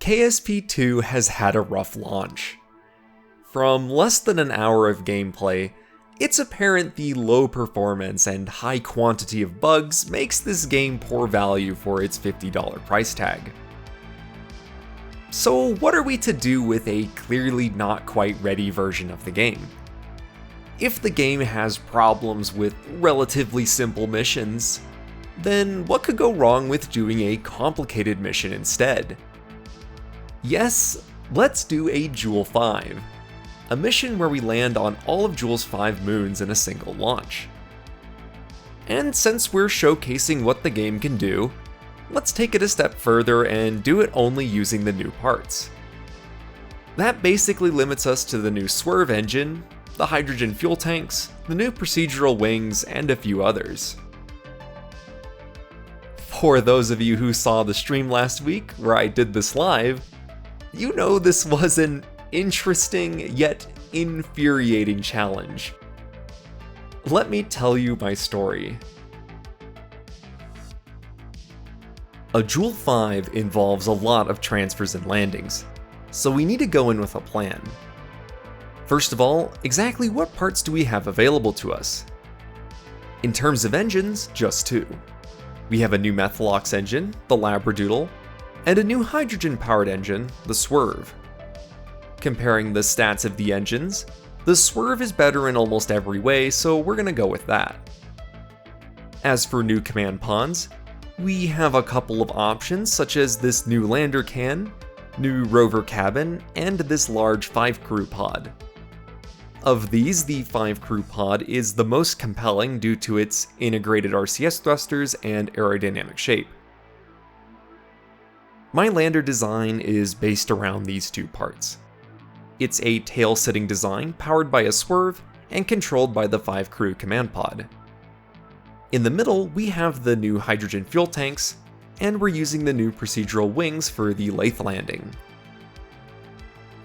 KSP2 has had a rough launch. From less than an hour of gameplay, it's apparent the low performance and high quantity of bugs makes this game poor value for its $50 price tag. So what are we to do with a clearly not quite ready version of the game? If the game has problems with relatively simple missions, then what could go wrong with doing a complicated mission instead? Yes, let's do a Joule 5. A mission where we land on all of Joule's 5 moons in a single launch. And since we're showcasing what the game can do, let's take it a step further and do it only using the new parts. That basically limits us to the new swerve engine, the hydrogen fuel tanks, the new procedural wings, and a few others. For those of you who saw the stream last week where I did this live, you know this was an interesting yet infuriating challenge. Let me tell you my story. A Joule 5 involves a lot of transfers and landings, so we need to go in with a plan. First of all, exactly what parts do we have available to us? In terms of engines, just 2. We have a new Methalox engine, the Labradoodle, and a new hydrogen-powered engine, the Swerve. Comparing the stats of the engines, the Swerve is better in almost every way, so we're gonna go with that. As for new command pods, we have a couple of options such as this new lander can, new rover cabin, and this large 5 crew pod. Of these, the 5 crew pod is the most compelling due to its integrated RCS thrusters and aerodynamic shape. My lander design is based around these 2 parts. It's a tail-sitting design powered by a swerve and controlled by the 5 crew command pod. In the middle, we have the new hydrogen fuel tanks, and we're using the new procedural wings for the lathe landing.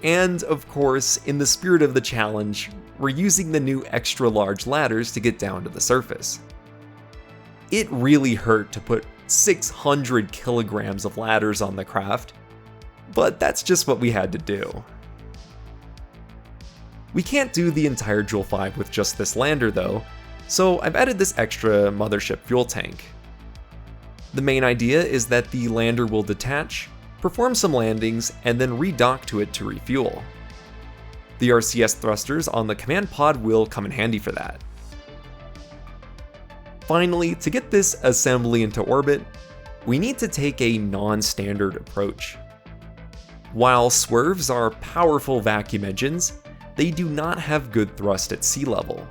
And of course, in the spirit of the challenge, we're using the new extra large ladders to get down to the surface. It really hurt to put 600 kilograms of ladders on the craft, but that's just what we had to do. We can't do the entire Joule 5 with just this lander though, so I've added this extra mothership fuel tank. The main idea is that the lander will detach, perform some landings, and then redock to it to refuel. The RCS thrusters on the command pod will come in handy for that. Finally, to get this assembly into orbit, we need to take a non-standard approach. While swerves are powerful vacuum engines, they do not have good thrust at sea level.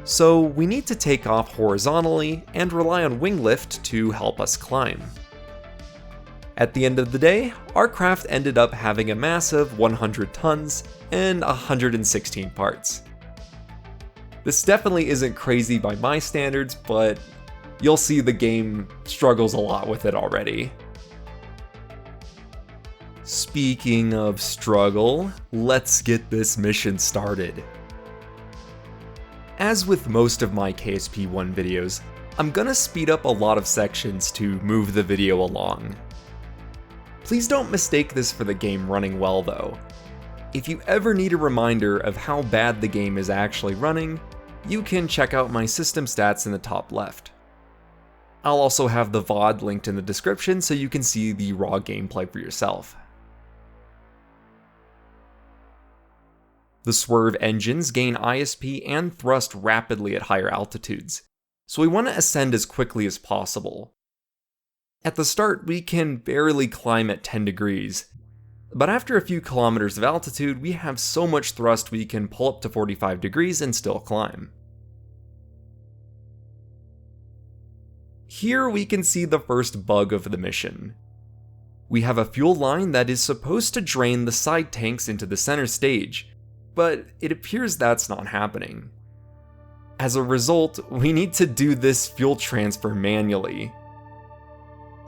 So we need to take off horizontally and rely on wing lift to help us climb. At the end of the day, our craft ended up having a mass of 100 tons and 116 parts. This definitely isn't crazy by my standards, but you'll see the game struggles a lot with it already. Speaking of struggle, let's get this mission started. As with most of my KSP1 videos, I'm gonna speed up a lot of sections to move the video along. Please don't mistake this for the game running well though. If you ever need a reminder of how bad the game is actually running, you can check out my system stats in the top left. I'll also have the VOD linked in the description so you can see the raw gameplay for yourself. The swerve engines gain ISP and thrust rapidly at higher altitudes, so we want to ascend as quickly as possible. At the start, we can barely climb at 10 degrees, but after a few kilometers of altitude, we have so much thrust we can pull up to 45 degrees and still climb. Here we can see the first bug of the mission. We have a fuel line that is supposed to drain the side tanks into the center stage, but it appears that's not happening. As a result, we need to do this fuel transfer manually.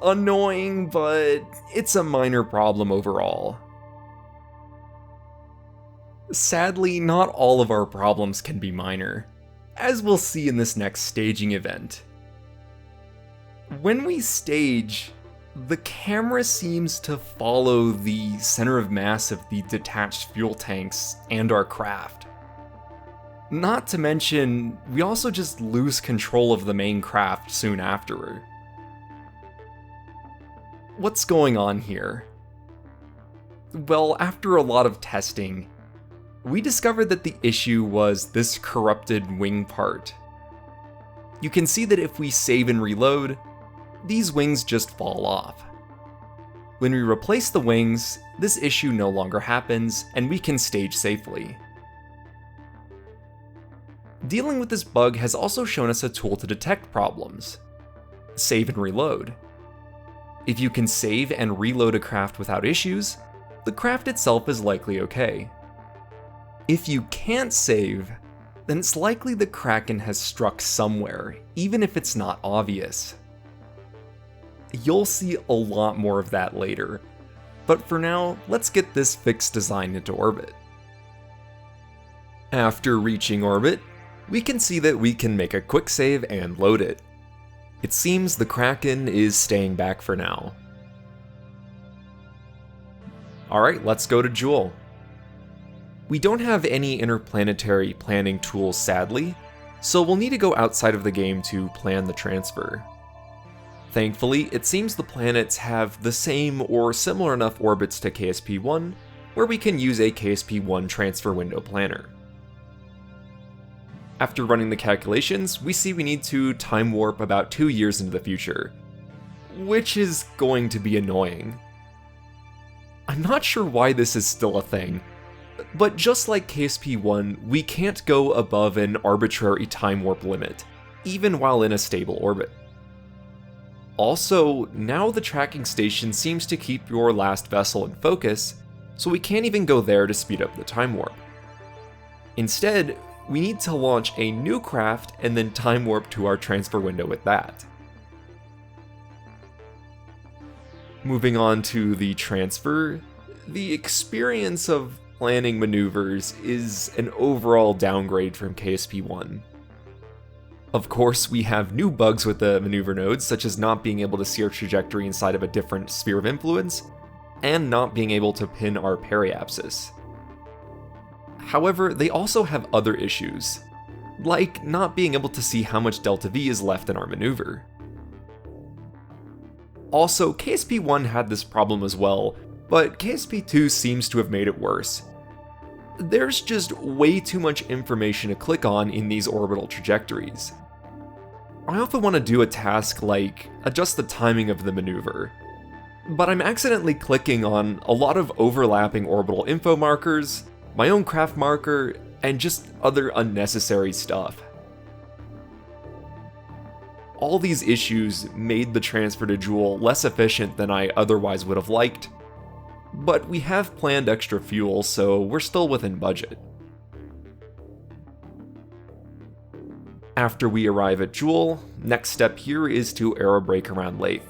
Annoying, but it's a minor problem overall. Sadly, not all of our problems can be minor, as we'll see in this next staging event. When we stage, The camera seems to follow the center of mass of the detached fuel tanks and our craft. Not to mention, we also just lose control of the main craft soon afterward. What's going on here? Well, after a lot of testing, we discovered that the issue was this corrupted wing part. You can see that if we save and reload, these wings just fall off. When we replace the wings, this issue no longer happens and we can stage safely. Dealing with this bug has also shown us a tool to detect problems: save and reload. If you can save and reload a craft without issues, the craft itself is likely okay. If you can't save, then it's likely the Kraken has struck somewhere, even if it's not obvious. You'll see a lot more of that later, but for now, let's get this fixed design into orbit. After reaching orbit, we can see that we can make a quick save and load it. It seems the Kraken is staying back for now. Alright, let's go to Joule. We don't have any interplanetary planning tools, sadly, so we'll need to go outside of the game to plan the transfer. Thankfully, it seems the planets have the same or similar enough orbits to KSP-1, where we can use a KSP-1 transfer window planner. After running the calculations, we see we need to time warp about 2 years into the future, which is going to be annoying. I'm not sure why this is still a thing, but just like KSP-1, we can't go above an arbitrary time warp limit, even while in a stable orbit. Also, now the tracking station seems to keep your last vessel in focus, so we can't even go there to speed up the time warp. Instead, we need to launch a new craft and then time warp to our transfer window with that. Moving on to the transfer, the experience of planning maneuvers is an overall downgrade from KSP-1. Of course, we have new bugs with the maneuver nodes, such as not being able to see our trajectory inside of a different sphere of influence, and not being able to pin our periapsis. However, they also have other issues, like not being able to see how much delta V is left in our maneuver. Also, KSP-1 had this problem as well, but KSP-2 seems to have made it worse. There's just way too much information to click on in these orbital trajectories. I often want to do a task like adjust the timing of the maneuver, but I'm accidentally clicking on a lot of overlapping orbital info markers, my own craft marker, and just other unnecessary stuff. All these issues made the transfer to Joule less efficient than I otherwise would have liked, but we have planned extra fuel, so we're still within budget. After we arrive at Joule, next step here is to aerobrake around Lathe.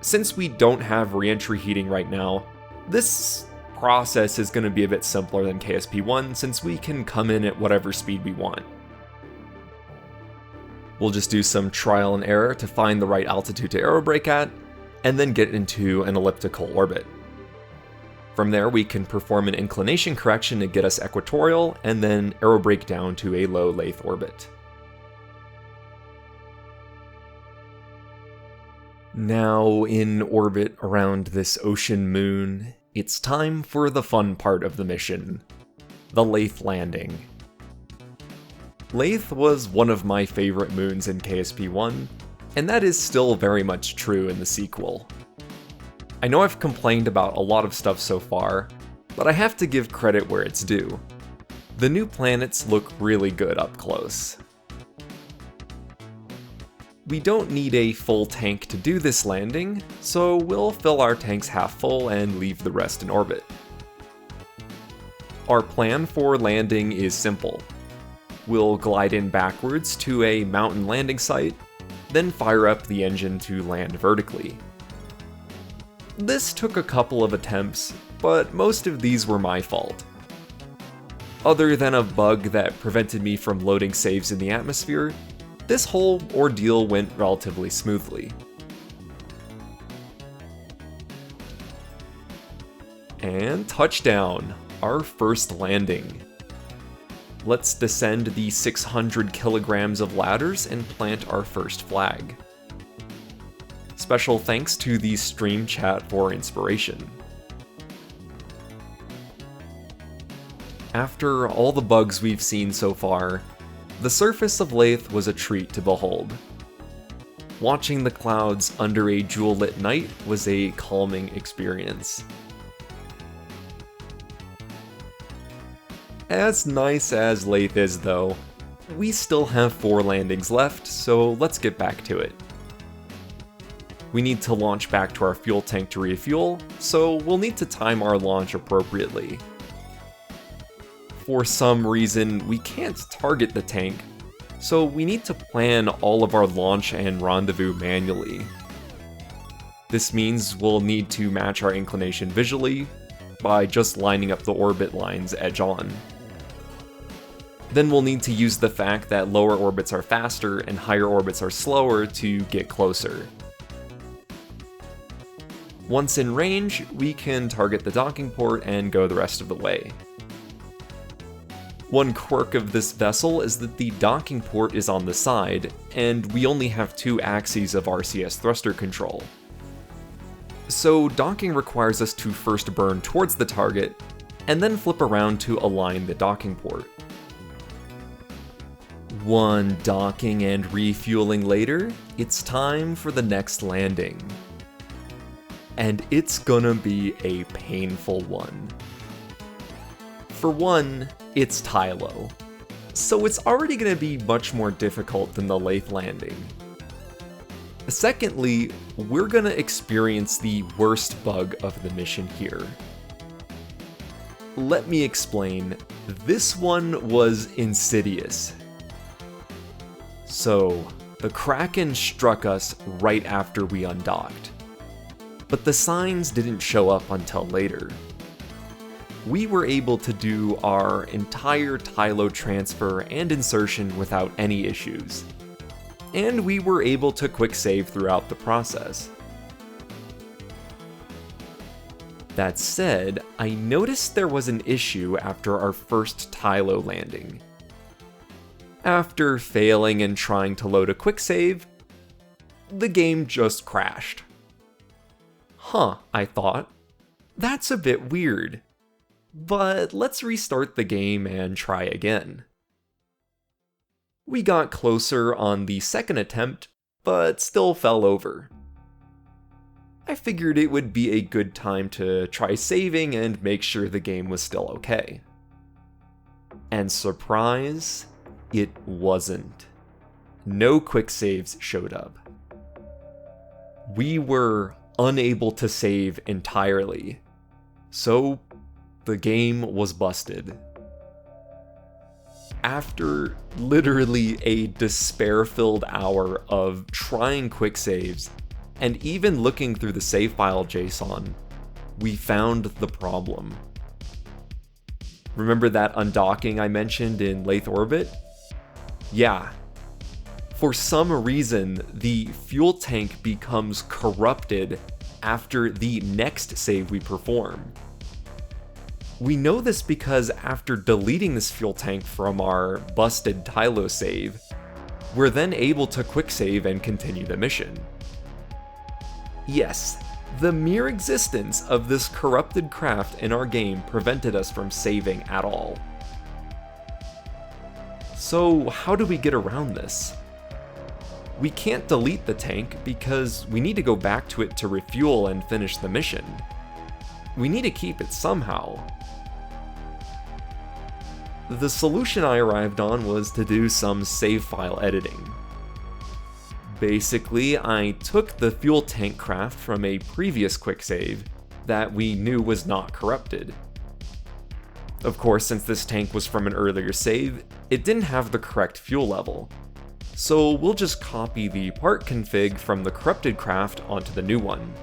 Since we don't have re-entry heating right now, this process is going to be a bit simpler than KSP-1 since we can come in at whatever speed we want. We'll just do some trial and error to find the right altitude to aerobrake at, and then get into an elliptical orbit. From there, we can perform an inclination correction to get us equatorial, and then aerobrake down to a low Lathe orbit. Now, in orbit around this ocean moon, it's time for the fun part of the mission, the Lathe landing. Lathe was one of my favorite moons in KSP-1, and that is still very much true in the sequel. I know I've complained about a lot of stuff so far, but I have to give credit where it's due. The new planets look really good up close. We don't need a full tank to do this landing, so we'll fill our tanks half full and leave the rest in orbit. Our plan for landing is simple. We'll glide in backwards to a mountain landing site, then fire up the engine to land vertically. This took a couple of attempts, but most of these were my fault. Other than a bug that prevented me from loading saves in the atmosphere, this whole ordeal went relatively smoothly. And touchdown, our first landing. Let's descend the 600 kilograms of ladders and plant our first flag. Special thanks to the stream chat for inspiration. After all the bugs we've seen so far, the surface of Lathe was a treat to behold. Watching the clouds under a Joule-lit night was a calming experience. As nice as Lathe is though, we still have 4 landings left, so let's get back to it. We need to launch back to our fuel tank to refuel, so we'll need to time our launch appropriately. For some reason, we can't target the tank, so we need to plan all of our launch and rendezvous manually. This means we'll need to match our inclination visually by just lining up the orbit lines edge on. Then we'll need to use the fact that lower orbits are faster and higher orbits are slower to get closer. Once in range, we can target the docking port and go the rest of the way. One quirk of this vessel is that the docking port is on the side, and we only have 2 axes of RCS thruster control. So docking requires us to first burn towards the target, and then flip around to align the docking port. One docking and refueling later, it's time for the next landing. And it's gonna be a painful one. For one, it's Tylo, so it's already going to be much more difficult than the Lathe landing. Secondly, we're going to experience the worst bug of the mission here. Let me explain, this one was insidious. So, the Kraken struck us right after we undocked, but the signs didn't show up until later. We were able to do our entire Tylo transfer and insertion without any issues, and we were able to quick save throughout the process. That said, I noticed there was an issue after our first Tylo landing. After failing and trying to load a quick save, the game just crashed. Huh, I thought. That's a bit weird. But let's restart the game and try again. We got closer on the second attempt, but still fell over. I figured it would be a good time to try saving and make sure the game was still okay. And surprise, it wasn't. No quick saves showed up. We were unable to save entirely, so the game was busted. After literally a despair-filled hour of trying quick saves, and even looking through the save file JSON, we found the problem. Remember that undocking I mentioned in Lathe Orbit? Yeah. For some reason, the fuel tank becomes corrupted after the next save we perform. We know this because after deleting this fuel tank from our busted Tylo save, we're then able to quick save and continue the mission. Yes, the mere existence of this corrupted craft in our game prevented us from saving at all. So how do we get around this? We can't delete the tank because we need to go back to it to refuel and finish the mission. We need to keep it somehow. The solution I arrived on was to do some save file editing. Basically, I took the fuel tank craft from a previous quick save that we knew was not corrupted. Of course, since this tank was from an earlier save, it didn't have the correct fuel level, so we'll just copy the part config from the corrupted craft onto the new one.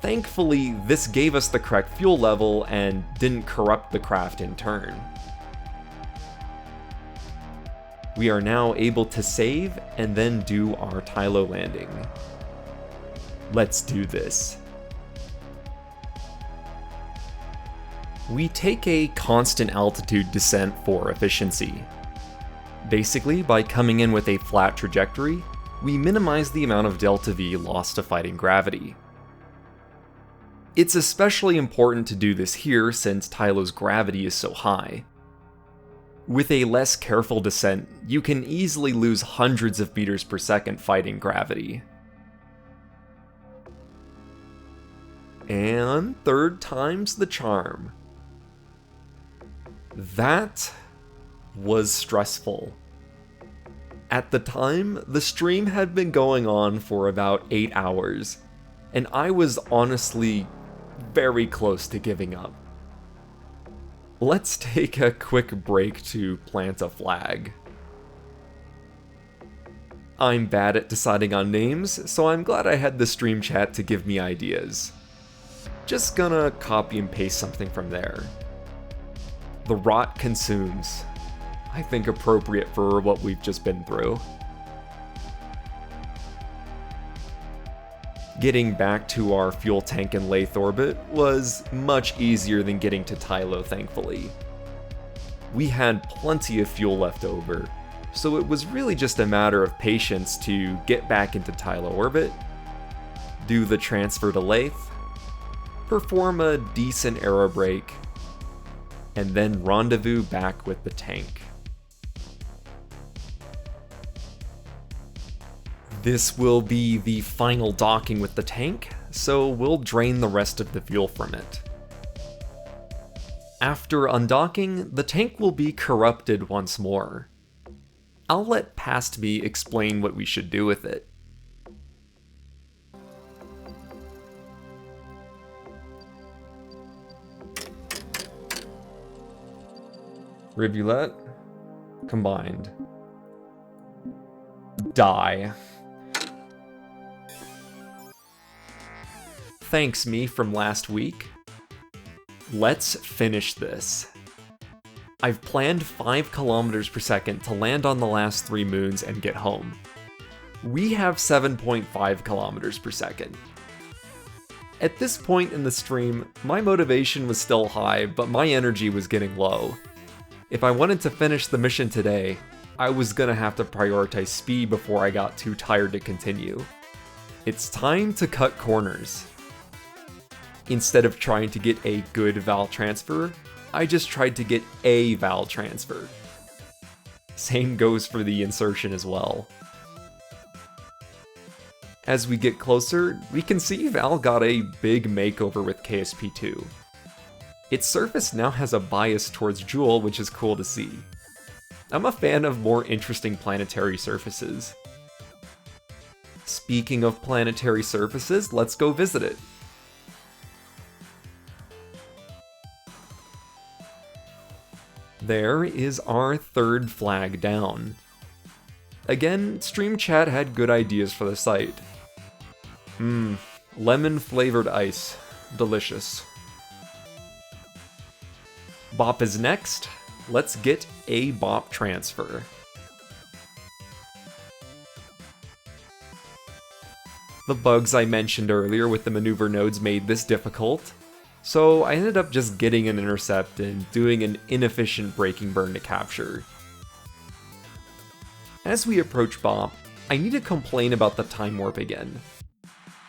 Thankfully, this gave us the correct fuel level and didn't corrupt the craft in turn. We are now able to save and then do our Tylo landing. Let's do this. We take a constant altitude descent for efficiency. Basically, by coming in with a flat trajectory, we minimize the amount of delta V lost to fighting gravity. It's especially important to do this here since Tylo's gravity is so high. With a less careful descent, you can easily lose hundreds of meters per second fighting gravity. And third time's the charm. That was stressful. At the time, the stream had been going on for about 8 hours, and I was honestly very close to giving up. Let's take a quick break to plant a flag. I'm bad at deciding on names, so I'm glad I had the stream chat to give me ideas. Just gonna copy and paste something from there. The rot consumes. I think appropriate for what we've just been through. Getting back to our fuel tank and lathe orbit was much easier than getting to Tylo, thankfully. We had plenty of fuel left over, so it was really just a matter of patience to get back into Tylo orbit, do the transfer to lathe, perform a decent aero brake, and then rendezvous back with the tank. This will be the final docking with the tank, so we'll drain the rest of the fuel from it. After undocking, the tank will be corrupted once more. I'll let past me explain what we should do with it. Rivulet. Combined. Die. Thanks me from last week. Let's finish this. I've planned 5 kilometers per second to land on the last 3 moons and get home. We have 7.5 kilometers per second. At this point in the stream, my motivation was still high, but my energy was getting low. If I wanted to finish the mission today, I was gonna have to prioritize speed before I got too tired to continue. It's time to cut corners. Instead of trying to get a good Vall transfer, I just tried to get a Vall transfer. Same goes for the insertion as well. As we get closer, we can see Vall got a big makeover with KSP2. Its surface now has a bias towards Joule, which is cool to see. I'm a fan of more interesting planetary surfaces. Speaking of planetary surfaces, let's go visit it. There is our third flag down. Again, stream chat had good ideas for the site. Lemon flavored ice. Delicious. Bop is next. Let's get a Bop transfer. The bugs I mentioned earlier with the maneuver nodes made this difficult, so I ended up just getting an intercept and doing an inefficient braking burn to capture. As we approach Bop, I need to complain about the time warp again.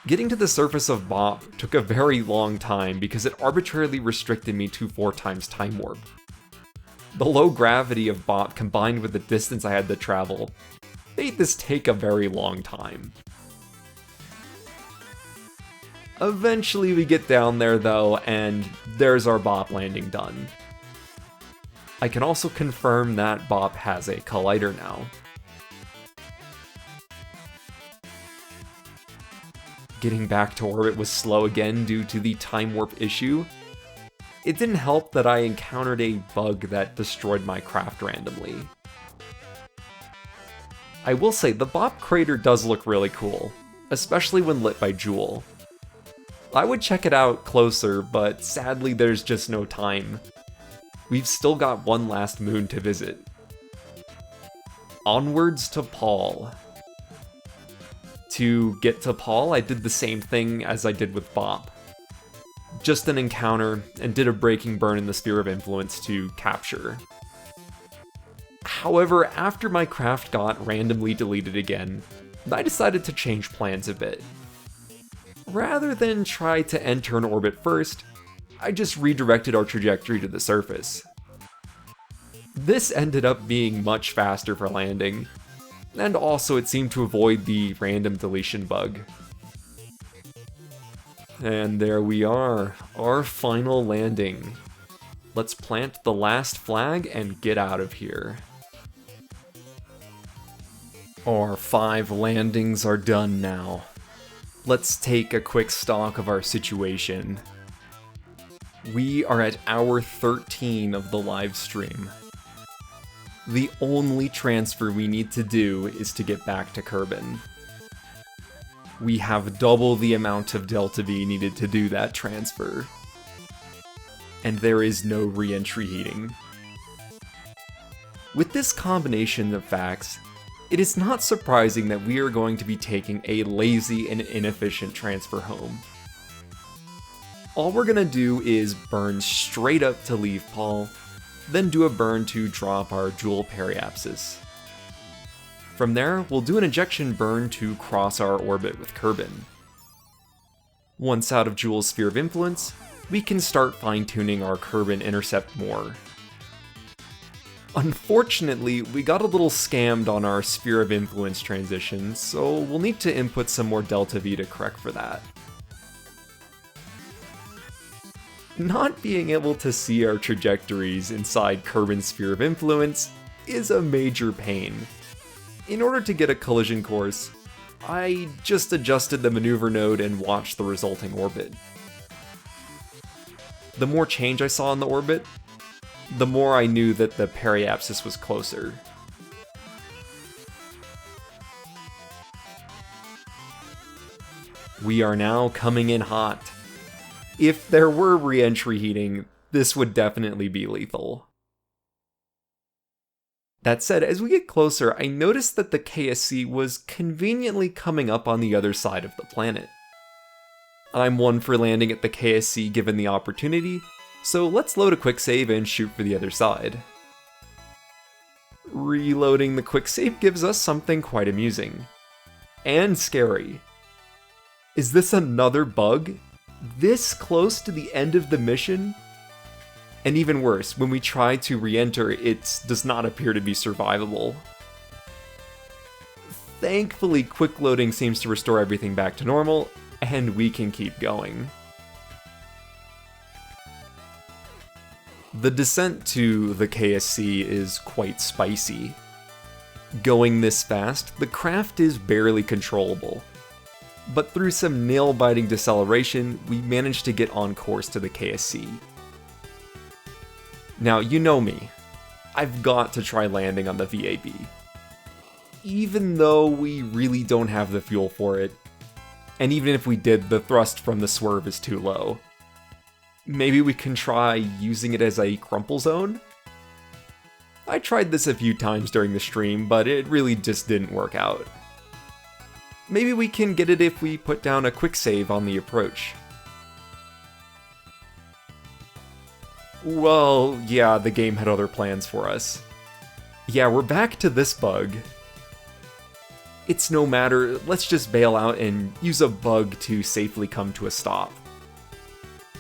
Getting to the surface of Bop took a very long time because it arbitrarily restricted me to 4 times time warp. The low gravity of Bop combined with the distance I had to travel made this take a very long time. Eventually we get down there though, and there's our Bop landing done. I can also confirm that Bop has a collider now. Getting back to orbit was slow again due to the time warp issue. It didn't help that I encountered a bug that destroyed my craft randomly. I will say the Bop crater does look really cool, especially when lit by Joule. I would check it out closer, but sadly there's just no time. We've still got one last moon to visit. Onwards to Pol. To get to Pol, I did the same thing as I did with Bop. just an encounter, and did a breaking burn in the sphere of influence to capture. However, after my craft got randomly deleted again, I decided to change plans a bit. Rather than try to enter an orbit first, I just redirected our trajectory to the surface. This ended up being much faster for landing, and also it seemed to avoid the random deletion bug. And there we are, our final landing. Let's plant the last flag and get out of here. Our 5 landings are done now. Let's take a quick stock of our situation. We are at hour 13 of the live stream. The only transfer we need to do is to get back to Kerbin. We have double the amount of Delta V needed to do that transfer. And there is no re-entry heating. With this combination of facts, it is not surprising that we are going to be taking a lazy and inefficient transfer home. All we're gonna do is burn straight up to leave Paul, then do a burn to drop our Joule periapsis. From there, we'll do an ejection burn to cross our orbit with Kerbin. Once out of Joule's sphere of influence, we can start fine-tuning our Kerbin intercept more. Unfortunately, we got a little scammed on our sphere of influence transition, so we'll need to input some more Delta V to correct for that. Not being able to see our trajectories inside Kerbin's sphere of influence is a major pain. In order to get a collision course, I just adjusted the maneuver node and watched the resulting orbit. The more change I saw in the orbit, the more I knew that the periapsis was closer. We are now coming in hot. If there were re-entry heating, this would definitely be lethal. That said, as we get closer, I noticed that the KSC was conveniently coming up on the other side of the planet. I'm one for landing at the KSC given the opportunity, so let's load a quick save and shoot for the other side. Reloading the quick save gives us something quite amusing. And scary. Is this another bug? This close to the end of the mission? And even worse, when we try to re-enter, it does not appear to be survivable. Thankfully, quick loading seems to restore everything back to normal, and we can keep going. The descent to the KSC is quite spicy. Going this fast, the craft is barely controllable. But through some nail-biting deceleration, we managed to get on course to the KSC. Now, you know me. I've got to try landing on the VAB. Even though we really don't have the fuel for it, and even if we did, the thrust from the swerve is too low. Maybe we can try using it as a crumple zone? I tried this a few times during the stream, but it really just didn't work out. Maybe we can get it if we put down a quick save on the approach. Well, yeah, the game had other plans for us. Yeah, we're back to this bug. It's no matter, let's just bail out and use a bug to safely come to a stop.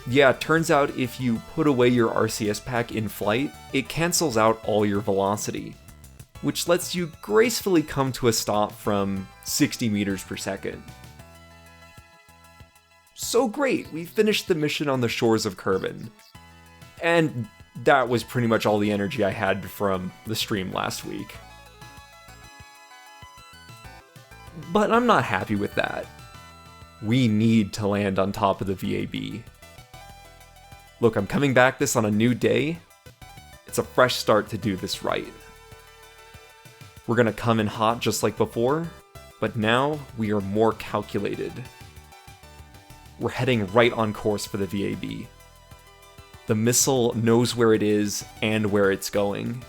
Yeah, turns out if you put away your RCS pack in flight, it cancels out all your velocity, which lets you gracefully come to a stop from 60 meters per second. So great, we finished the mission on the shores of Kerbin. And that was pretty much all the energy I had from the stream last week. But I'm not happy with that. We need to land on top of the VAB. Look, I'm coming back this on a new day. It's a fresh start to do this right. We're gonna come in hot just like before, but now we are more calculated. We're heading right on course for the VAB. The missile knows where it is and where it's going.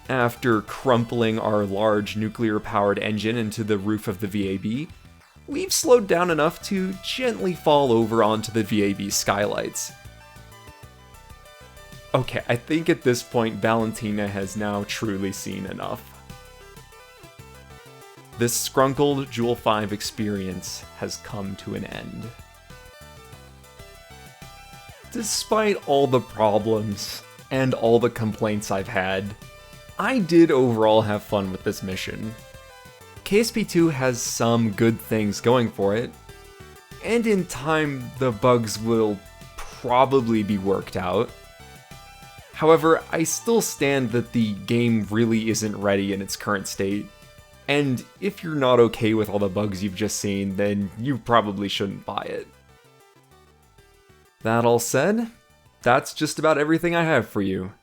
After crumpling our large nuclear-powered engine into the roof of the VAB, we've slowed down enough to gently fall over onto the VAB skylights. Okay, I think at this point Valentina has now truly seen enough. This Scrunkled Joule 5 experience has come to an end. Despite all the problems and all the complaints I've had, I did overall have fun with this mission. KSP2 has some good things going for it, and in time the bugs will probably be worked out. However, I still stand that the game really isn't ready in its current state, and if you're not okay with all the bugs you've just seen, then you probably shouldn't buy it. That all said, that's just about everything I have for you.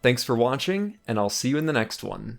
Thanks for watching, and I'll see you in the next one.